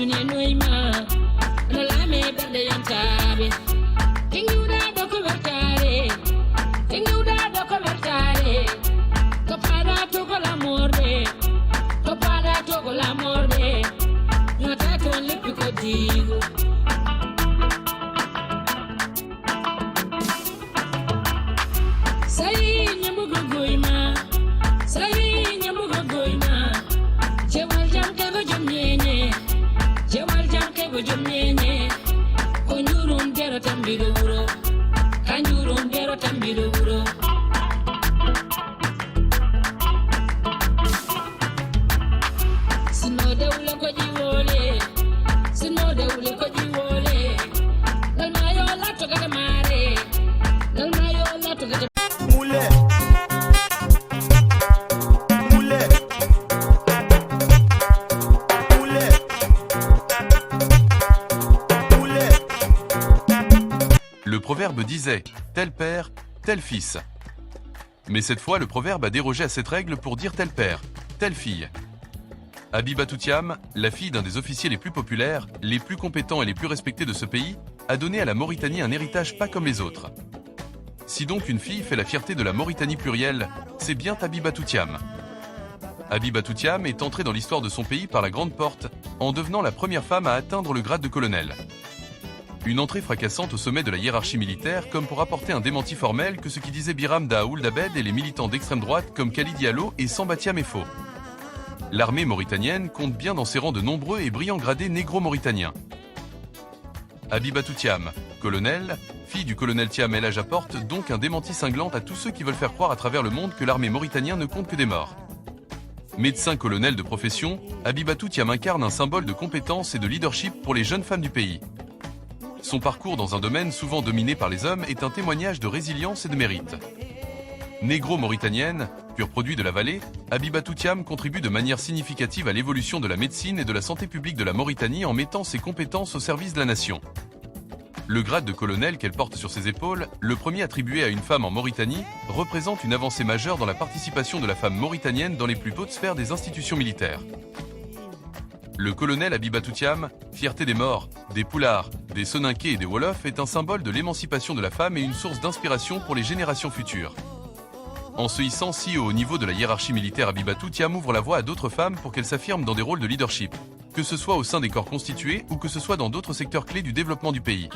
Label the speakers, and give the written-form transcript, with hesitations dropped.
Speaker 1: dunia noima no lame berde yantabe tinguda doko vertare tinguda doko vertare to para to la morde to para to la morde no tato lipico digo sai nyamugo goima sai nyamugo goima jewal jam ke go jomnyenye jewal jam ke go jomnyenye konjurum dero tambido wuro kanjurum dero tambido wuro sino dewle ko jiwole sino dewle ko jiwole dal mayo latto gada mare dal mayo latto gada
Speaker 2: Moulet. Moulet. Moulet. Moulet.
Speaker 3: Le proverbe disait « tel père, tel fils ». Mais cette fois, le proverbe a dérogé à cette règle pour dire tel père, telle fille. Habibatou Thiam, la fille d'un des officiers les plus populaires, les plus compétents et les plus respectés de ce pays, a donné à la Mauritanie un héritage pas comme les autres. Si donc une fille fait la fierté de la Mauritanie plurielle, c'est bien Habibatou Thiam. Habibatou Thiam est entrée dans l'histoire de son pays par la grande porte, en devenant la première femme à atteindre le grade de colonel. Une entrée fracassante au sommet de la hiérarchie militaire comme pour apporter un démenti formel que ce qui disait Biram Da Ould Abed et les militants d'extrême droite comme Khalid Diallo et Samba Thiam est faux. L'armée mauritanienne compte bien dans ses rangs de nombreux et brillants gradés négro-mauritaniens. Habibatou Thiam, colonel, fille du colonel Thiam El Hadj, apporte donc un démenti cinglant à tous ceux qui veulent faire croire à travers le monde que l'armée mauritanienne ne compte que des morts. Médecin colonel de profession, Habibatou Thiam incarne un symbole de compétence et de leadership pour les jeunes femmes du pays. Son parcours dans un domaine souvent dominé par les hommes est un témoignage de résilience et de mérite. Négro-mauritanienne, pur produit de la vallée, Habibatou Thiam contribue de manière significative à l'évolution de la médecine et de la santé publique de la Mauritanie en mettant ses compétences au service de la nation. Le grade de colonel qu'elle porte sur ses épaules, le premier attribué à une femme en Mauritanie, représente une avancée majeure dans la participation de la femme mauritanienne dans les plus hautes sphères des institutions militaires. Le colonel Habibatou Thiam, fierté des Maures, des Poulards, des Soninké et des Wolofs, est un symbole de l'émancipation de la femme et une source d'inspiration pour les générations futures. En se hissant si haut au niveau de la hiérarchie militaire, Habibatou Thiam ouvre la voie à d'autres femmes pour qu'elles s'affirment dans des rôles de leadership, que ce soit au sein des corps constitués ou que ce soit dans d'autres secteurs clés du développement du pays.